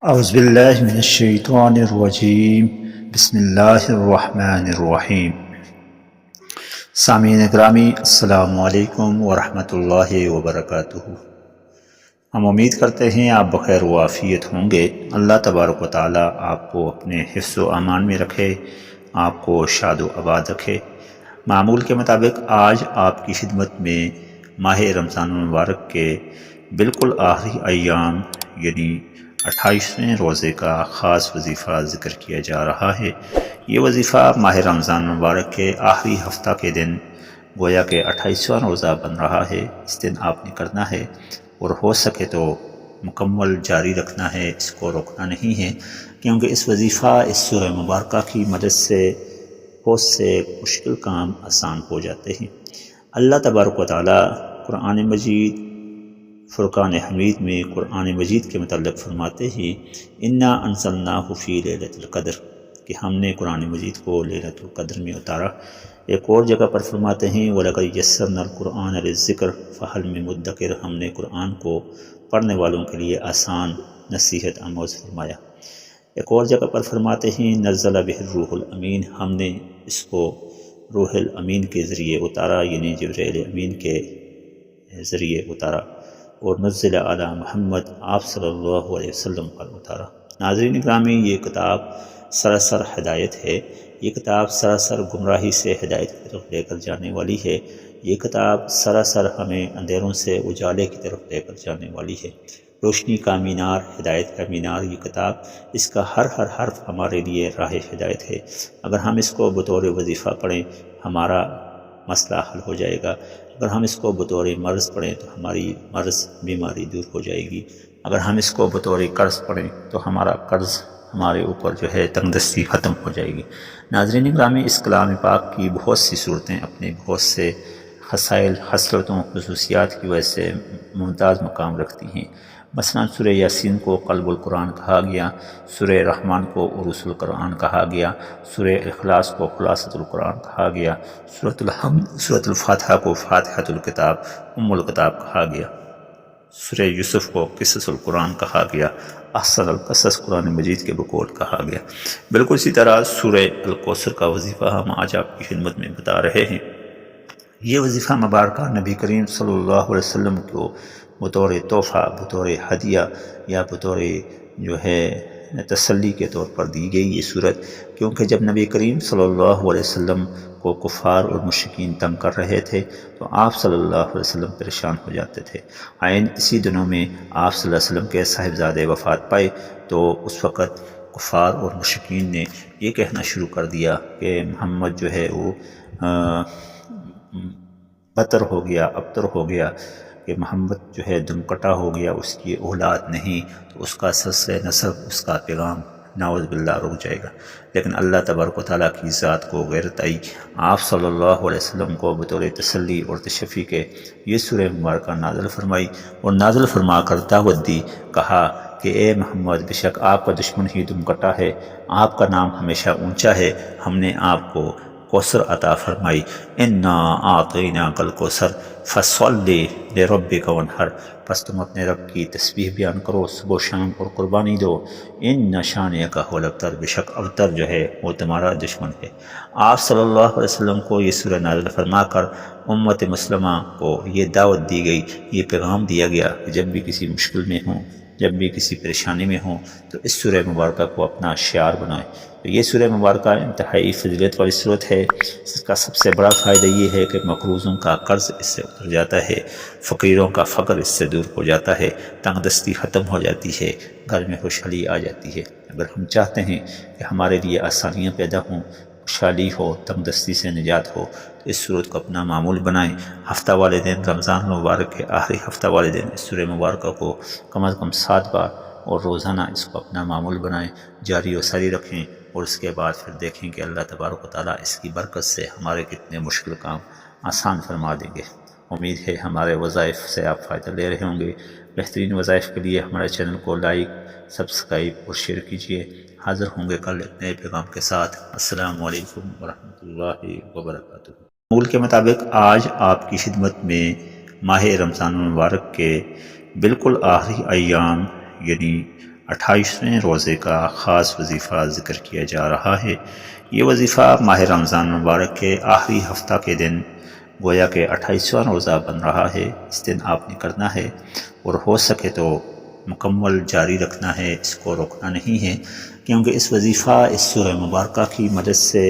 اعوذ باللہ من الشیطان الرجیم بسم اللہ الرحمن الرحیم۔ سامعین گرامی، السلام علیکم ورحمۃ اللہ وبرکاتہ۔ ہم امید کرتے ہیں آپ بخیر و عافیت ہوں گے۔ اللہ تبارک و تعالی آپ کو اپنے حفظ و امان میں رکھے، آپ کو شاد و آباد رکھے۔ معمول کے مطابق آج آپ کی خدمت میں ماہ رمضان المبارک کے بالکل آخری ایام یعنی 28ویں روزے کا خاص وظیفہ ذکر کیا جا رہا ہے۔ یہ وظیفہ ماہ رمضان المبارک کے آخری ہفتہ کے دن گویا کہ 28واں روزہ بن رہا ہے، اس دن آپ نے کرنا ہے، اور ہو سکے تو مکمل جاری رکھنا ہے، اس کو روکنا نہیں ہے، کیونکہ اس وظیفہ اس سورہ مبارکہ کی مدد سے بہت سے مشکل کام آسان ہو جاتے ہیں۔ اللہ تبارک و تعالی قرآن مجید فرقان حمید میں قرآن مجید کے متعلق فرماتے ہیں انا انزلناہ فی لیلۃ القدر، کہ ہم نے قرآن مجید کو لیلۃ القدر میں اتارا۔ ایک اور جگہ پر فرماتے ہیں وَلَقَدْ يَسَّرْنَا الْقُرْآنَ لِلذِّكْرِ فَهَلْ مِن مُدَّكِرٍ، ہم نے قرآن کو پڑھنے والوں کے لیے آسان نصیحت آموز فرمایا۔ ایک اور جگہ پر فرماتے ہیں نزل بہ الروح الامین، ہم نے اس کو روح الامین کے ذریعے اتارا، یعنی جبرائیل امین کے ذریعے اتارا، اور نزل علی محمد، آپ صلی اللہ علیہ وسلم پر اتارا۔ ناظرین گرامی، یہ کتاب سراسر ہدایت ہے، یہ کتاب سراسر گمراہی سے ہدایت کی طرف لے کر جانے والی ہے، یہ کتاب سراسر ہمیں اندھیروں سے اجالے کی طرف لے کر جانے والی ہے۔ روشنی کا مینار، ہدایت کا مینار یہ کتاب، اس کا ہر حرف ہمارے لیے راہ ہدایت ہے۔ اگر ہم اس کو بطور وظیفہ پڑھیں ہمارا مسئلہ حل ہو جائے گا، اگر ہم اس کو بطور مرض پڑھیں تو ہماری مرض بیماری دور ہو جائے گی، اگر ہم اس کو بطور قرض پڑھیں تو ہمارا قرض ہمارے اوپر جو ہے تنگ دستی ختم ہو جائے گی۔ ناظرین گرامی، اس کلام پاک کی بہت سی صورتیں اپنے بہت سے خصائل، خصلتوں، خصوصیات کی وجہ سے ممتاز مقام رکھتی ہیں۔ مثلا سورہ یاسین کو قلب القرآن کہا گیا، سورہ رحمان کو عروس القرآن کہا گیا، سورہ اخلاص کو خلاصۃ القرآن کہا گیا، سورۃ الفاتحہ کو فاتحۃ الکتاب، الکتاب کہا گیا، سورہ یوسف کو قصص القرآن کہا گیا، احسن القصص قرآن مجید کے بقول کہا گیا۔ بالکل اسی طرح سورہ الکوثر کا وظیفہ ہم آج آپ کی خدمت میں بتا رہے ہیں۔ یہ وظیفہ مبارکہ نبی کریم صلی اللہ علیہ وسلم کو بطور تحفہ، بطور ہدیہ یا بطور جو ہے تسلی کے طور پر دی گئی یہ صورت، کیونکہ جب نبی کریم صلی اللہ علیہ وسلم کو کفار اور مشرکین تنگ کر رہے تھے تو آپ صلی اللہ علیہ وسلم پریشان ہو جاتے تھے۔ عین اسی دنوں میں آپ صلی اللہ علیہ وسلم کے صاحبزادے وفات پائے تو اس وقت کفار اور مشرکین نے یہ کہنا شروع کر دیا کہ محمد جو ہے وہ بتر ہو گیا، ابتر ہو گیا، کہ محمد جو ہے دم کٹا ہو گیا، اس کی اولاد نہیں، تو اس کا سلسلہ نسب، اس کا پیغام نعوذ باللہ رک جائے گا۔ لیکن اللہ تبارک و تعالیٰ کی ذات کو غیرت آئی، آپ صلی اللہ علیہ وسلم کو بطور تسلی اور تشفی کے یہ سورہ مبارکہ نازل فرمائی، اور نازل فرما کر دعوت دی، کہا کہ اے محمد، بے شک آپ کا دشمن ہی دم کٹا ہے، آپ کا نام ہمیشہ اونچا ہے، ہم نے آپ کو کوثر عطا فرمائی، انا اعطیناک الکوثر فصلی لربک وانحر، پس تم اپنے رب کی تسبیح بیان کرو صبح و شام اور قربانی دو، ان شانئک هو الابتر، بے شک ابتر جو ہے وہ تمہارا دشمن ہے۔ آپ صلی اللہ علیہ وسلم کو یہ سورہ نازل فرما کر امت مسلمہ کو یہ دعوت دی گئی، یہ پیغام دیا گیا کہ جب بھی کسی مشکل میں ہوں، جب بھی کسی پریشانی میں ہوں تو اس سورہ مبارکہ کو اپنا شعار بنائیں۔ تو یہ سورہ مبارکہ انتہائی فضیلت والی صورت ہے، اس کا سب سے بڑا فائدہ یہ ہے کہ مقروضوں کا قرض اس سے اتر جاتا ہے، فقیروں کا فقر اس سے دور ہو جاتا ہے، تنگ دستی ختم ہو جاتی ہے، گھر میں خوشحالی آ جاتی ہے۔ اگر ہم چاہتے ہیں کہ ہمارے لیے آسانیاں پیدا ہوں، خوشحالی ہو، تنگ دستی سے نجات ہو، تو اس صورت کو اپنا معمول بنائیں۔ ہفتہ والے دن، رمضان المبارک کے آخری ہفتہ والے دن اس سورہ مبارکہ کو کم از کم 7 بار اور روزانہ اس کو اپنا معمول بنائیں، جاری و ساری رکھیں، اور اس کے بعد پھر دیکھیں کہ اللہ تبارک و تعالیٰ اس کی برکت سے ہمارے کتنے مشکل کام آسان فرما دیں گے۔ امید ہے ہمارے وظائف سے آپ فائدہ لے رہے ہوں گے۔ بہترین وظائف کے لیے ہمارے چینل کو لائک، سبسکرائب اور شیئر کیجیے۔ حاضر ہوں گے کل ایک نئے پیغام کے ساتھ۔ السلام علیکم ورحمۃ اللہ وبرکاتہ۔ معمول کے مطابق آج آپ کی خدمت میں ماہ رمضان المبارک کے بالکل آخری ایام یعنی 28ویں روزے کا خاص وظیفہ ذکر کیا جا رہا ہے۔ یہ وظیفہ ماہ رمضان مبارک کے آخری ہفتہ کے دن گویا کہ 28واں روزہ بن رہا ہے، اس دن آپ نے کرنا ہے، اور ہو سکے تو مکمل جاری رکھنا ہے، اس کو روکنا نہیں ہے، کیونکہ اس وظیفہ اس سورہ مبارکہ کی مدد سے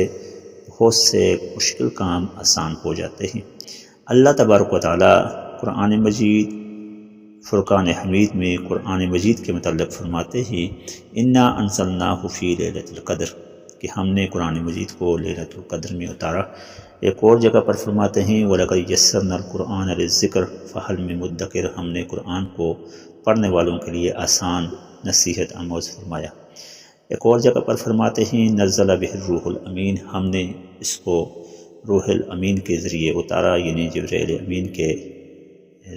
بہت سے مشکل کام آسان ہو جاتے ہیں۔ اللہ تبارک و تعالیٰ قرآن مجید فرقان حمید میں قرآن مجید کے متعلق فرماتے ہیں انا انزلناہ فی لیلۃ القدر، کہ ہم نے قرآن مجید کو لیلۃ القدر میں اتارا۔ ایک اور جگہ پر فرماتے ہیں وَلَقَدْ يَسَّرْنَا الْقُرْآنَ لِلذِّكْرِ فَهَلْ مِن مُدَّكِرٍ، ہم نے قرآن کو پڑھنے والوں کے لیے آسان نصیحت آموز فرمایا۔ ایک اور جگہ پر فرماتے ہیں نزل بہ الروح الامین، ہم نے اس کو روح الامین کے ذریعے اتارا، یعنی جبرائیل امین کے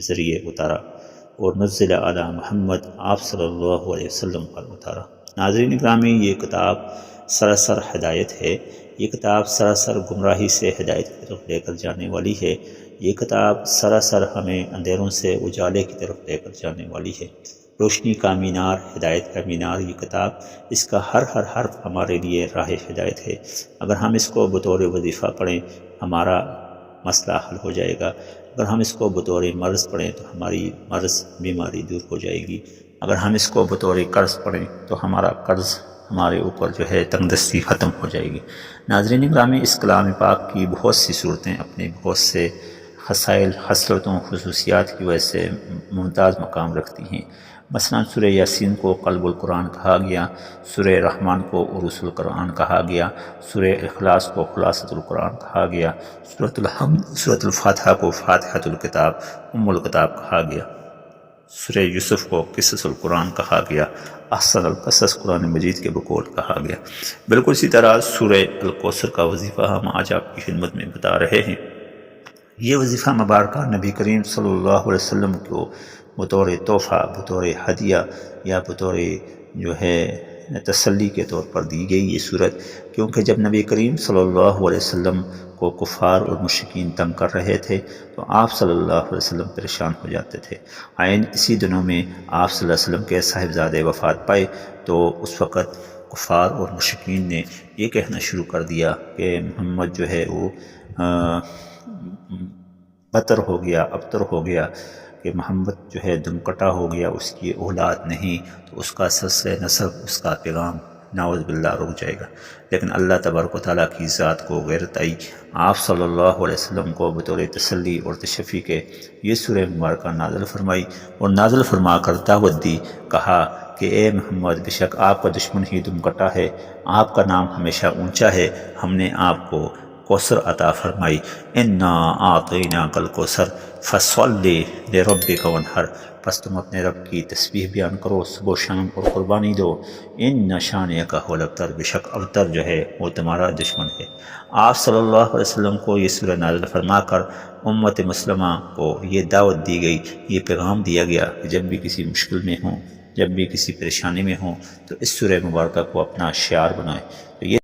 ذریعے اتارا، اور نزل علی محمد، آپ صلی اللہ علیہ وسلم پر اتارا۔ ناظرین گرامی، یہ کتاب سراسر ہدایت ہے، یہ کتاب سراسر گمراہی سے ہدایت کی طرف لے کر جانے والی ہے، یہ کتاب سراسر ہمیں اندھیروں سے اجالے کی طرف لے کر جانے والی ہے۔ روشنی کا مینار، ہدایت کا مینار یہ کتاب، اس کا ہر حرف ہمارے لیے راہ ہدایت ہے۔ اگر ہم اس کو بطور وظیفہ پڑھیں ہمارا مسئلہ حل ہو جائے گا، اگر ہم اس کو بطور مرض پڑھیں تو ہماری مرض بیماری دور ہو جائے گی، اگر ہم اس کو بطور قرض پڑھیں تو ہمارا قرض ہمارے اوپر جو ہے تنگ دستی ختم ہو جائے گی۔ ناظرین گرامی، اس کلام پاک کی بہت سی صورتیں اپنے بہت سے خصائل، خصلتوں، خصوصیات کی وجہ سے ممتاز مقام رکھتی ہیں۔ مثلا سورہ یاسین کو قلب القرآن کہا گیا، سورہ رحمان کو عروس القرآن کہا گیا، سورہ اخلاص کو خلاصۃ القرآن کہا گیا، سورۃ الفاتحہ کو فاتحۃ الکتاب، الکتاب کہا گیا، سورہ یوسف کو قصص القرآن کہا گیا، احسن القصص قرآن مجید کے بقول کہا گیا۔ بالکل اسی طرح سورہ الکوثر کا وظیفہ ہم آج آپ کی خدمت میں بتا رہے ہیں۔ یہ وظیفہ مبارکہ نبی کریم صلی اللہ علیہ وسلم کو بطور تحفہ، بطور ہدیہ یا بطور جو ہے تسلی کے طور پر دی گئی یہ صورت، کیونکہ جب نبی کریم صلی اللہ علیہ وسلم کو کفار اور مشرکین تنگ کر رہے تھے تو آپ صلی اللہ علیہ وسلم پریشان ہو جاتے تھے۔ عین اسی دنوں میں آپ صلی اللہ علیہ وسلم کے صاحبزادے وفات پائے تو اس وقت کفار اور مشرکین نے یہ کہنا شروع کر دیا کہ محمد جو ہے وہ بدتر ہو گیا، ابتر ہو گیا، کہ محمد جو ہے دم کٹا ہو گیا، اس کی اولاد نہیں، تو اس کا سلسلہ نسب، اس کا پیغام نعوذ باللہ رک جائے گا۔ لیکن اللہ تبارک و تعالیٰ کی ذات کو غیرت آئی، آپ صلی اللہ علیہ وسلم کو بطور تسلی اور تشفی کے یہ سورہ مبارکہ نازل فرمائی، اور نازل فرما کر دعوت دی، کہا کہ اے محمد، بے شک آپ کا دشمن ہی دم کٹا ہے، آپ کا نام ہمیشہ اونچا ہے، ہم نے آپ کو کوثر عطا فرمائی، انا اعطیناک الکوثر فصلی لربک وانحر، پس تم اپنے رب کی تسبیح بیان کرو صبح و شام اور قربانی دو، ان شانئک هو الابتر، بے شک ابتر جو ہے وہ تمہارا دشمن ہے۔ آپ صلی اللہ علیہ وسلم کو یہ سورہ نازل فرما کر امت مسلمہ کو یہ دعوت دی گئی، یہ پیغام دیا گیا کہ جب بھی کسی مشکل میں ہوں، جب بھی کسی پریشانی میں ہوں تو اس سورہ مبارکہ کو اپنا شعار بنائیں۔ تو یہ